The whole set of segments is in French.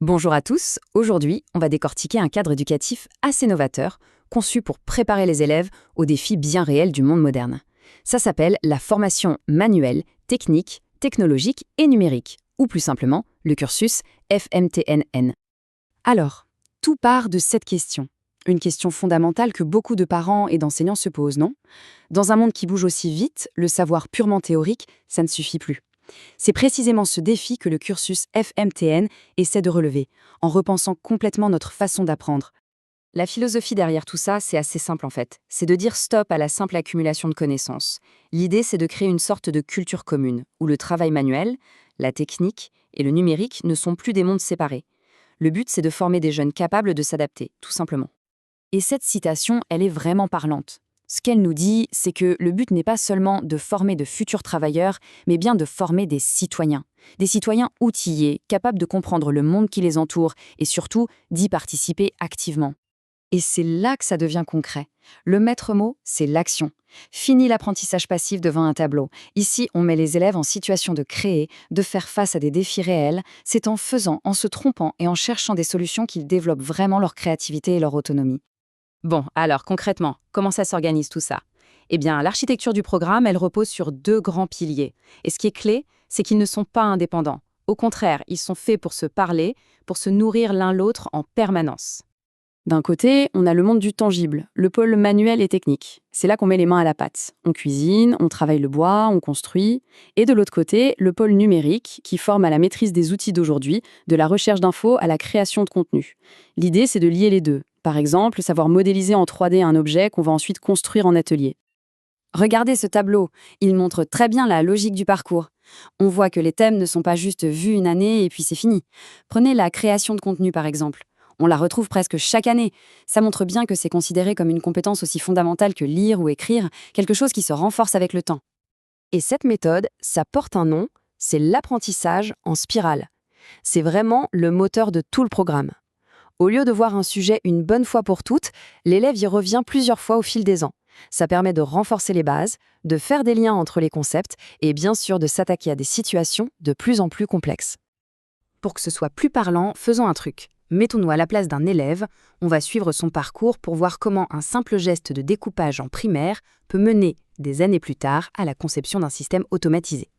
Bonjour à tous, aujourd'hui on va décortiquer un cadre éducatif assez novateur, conçu pour préparer les élèves aux défis bien réels du monde moderne. Ça s'appelle la formation manuelle, technique, technologique et numérique, ou plus simplement le cursus FMTNN. Alors, tout part de cette question. Une question fondamentale que beaucoup de parents et d'enseignants se posent, non? Dans un monde qui bouge aussi vite, le savoir purement théorique, ça ne suffit plus. C'est précisément ce défi que le cursus FMTN essaie de relever, en repensant complètement notre façon d'apprendre. La philosophie derrière tout ça, c'est assez simple en fait. C'est de dire stop à la simple accumulation de connaissances. L'idée, c'est de créer une sorte de culture commune, où le travail manuel, la technique et le numérique ne sont plus des mondes séparés. Le but, c'est de former des jeunes capables de s'adapter, tout simplement. Et cette citation, elle est vraiment parlante. Ce qu'elle nous dit, c'est que le but n'est pas seulement de former de futurs travailleurs, mais bien de former des citoyens. Des citoyens outillés, capables de comprendre le monde qui les entoure et surtout d'y participer activement. Et c'est là que ça devient concret. Le maître mot, c'est l'action. Fini l'apprentissage passif devant un tableau. Ici, on met les élèves en situation de créer, de faire face à des défis réels. C'est en faisant, en se trompant et en cherchant des solutions qu'ils développent vraiment leur créativité et leur autonomie. Bon, alors concrètement, comment ça s'organise tout ça? Eh bien, l'architecture du programme, elle repose sur deux grands piliers. Et ce qui est clé, c'est qu'ils ne sont pas indépendants. Au contraire, ils sont faits pour se parler, pour se nourrir l'un l'autre en permanence. D'un côté, on a le monde du tangible, le pôle manuel et technique. C'est là qu'on met les mains à la pâte. On cuisine, on travaille le bois, on construit. Et de l'autre côté, le pôle numérique, qui forme à la maîtrise des outils d'aujourd'hui, de la recherche d'infos à la création de contenu. L'idée, c'est de lier les deux. Par exemple, savoir modéliser en 3D un objet qu'on va ensuite construire en atelier. Regardez ce tableau, il montre très bien la logique du parcours. On voit que les thèmes ne sont pas juste vus une année et puis c'est fini. Prenez la création de contenu par exemple. On la retrouve presque chaque année. Ça montre bien que c'est considéré comme une compétence aussi fondamentale que lire ou écrire, quelque chose qui se renforce avec le temps. Et cette méthode, ça porte un nom, c'est l'apprentissage en spirale. C'est vraiment le moteur de tout le programme. Au lieu de voir un sujet une bonne fois pour toutes, l'élève y revient plusieurs fois au fil des ans. Ça permet de renforcer les bases, de faire des liens entre les concepts et bien sûr de s'attaquer à des situations de plus en plus complexes. Pour que ce soit plus parlant, faisons un truc. Mettons-nous à la place d'un élève, on va suivre son parcours pour voir comment un simple geste de découpage en primaire peut mener, des années plus tard, à la conception d'un système automatisé.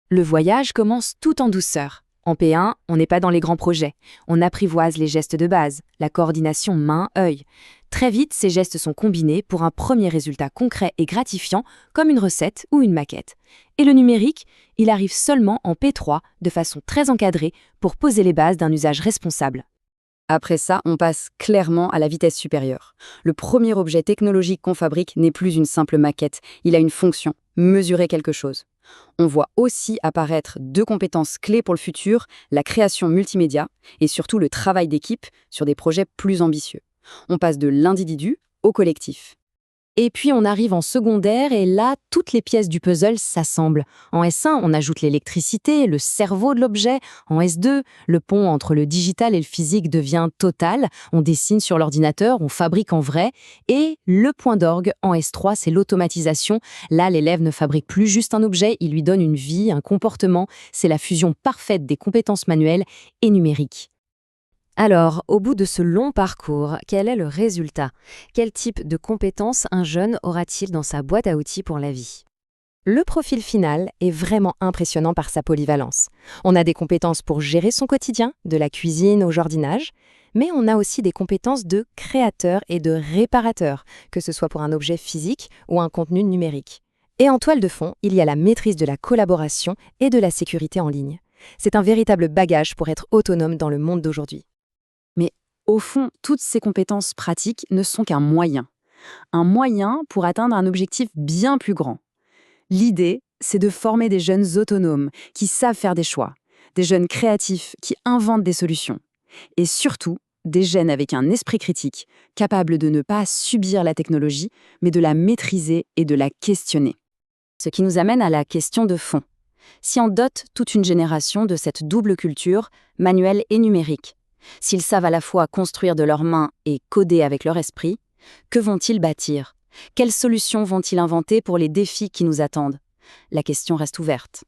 Le voyage commence tout en douceur. En P1, on n'est pas dans les grands projets. On apprivoise les gestes de base, la coordination main-œil. Très vite, ces gestes sont combinés pour un premier résultat concret et gratifiant, comme une recette ou une maquette. Et le numérique, il arrive seulement en P3, de façon très encadrée, pour poser les bases d'un usage responsable. Après ça, on passe clairement à la vitesse supérieure. Le premier objet technologique qu'on fabrique n'est plus une simple maquette, il a une fonction, mesurer quelque chose. On voit aussi apparaître deux compétences clés pour le futur, la création multimédia et surtout le travail d'équipe sur des projets plus ambitieux. On passe de l'individu au collectif. Et puis on arrive en secondaire et là, toutes les pièces du puzzle s'assemblent. En S1, on ajoute l'électricité, le cerveau de l'objet. En S2, le pont entre le digital et le physique devient total. On dessine sur l'ordinateur, on fabrique en vrai. Et le point d'orgue, en S3, c'est l'automatisation. Là, l'élève ne fabrique plus juste un objet, il lui donne une vie, un comportement. C'est la fusion parfaite des compétences manuelles et numériques. Alors, au bout de ce long parcours, quel est le résultat? Quel type de compétences un jeune aura-t-il dans sa boîte à outils pour la vie? Le profil final est vraiment impressionnant par sa polyvalence. On a des compétences pour gérer son quotidien, de la cuisine au jardinage, mais on a aussi des compétences de créateur et de réparateur, que ce soit pour un objet physique ou un contenu numérique. Et en toile de fond, il y a la maîtrise de la collaboration et de la sécurité en ligne. C'est un véritable bagage pour être autonome dans le monde d'aujourd'hui. Mais au fond, toutes ces compétences pratiques ne sont qu'un moyen. Un moyen pour atteindre un objectif bien plus grand. L'idée, c'est de former des jeunes autonomes qui savent faire des choix, des jeunes créatifs qui inventent des solutions. Et surtout, des jeunes avec un esprit critique, capables de ne pas subir la technologie, mais de la maîtriser et de la questionner. Ce qui nous amène à la question de fond. Si on dote toute une génération de cette double culture, manuelle et numérique, s'ils savent à la fois construire de leurs mains et coder avec leur esprit, que vont-ils bâtir? Quelles solutions vont-ils inventer pour les défis qui nous attendent? La question reste ouverte.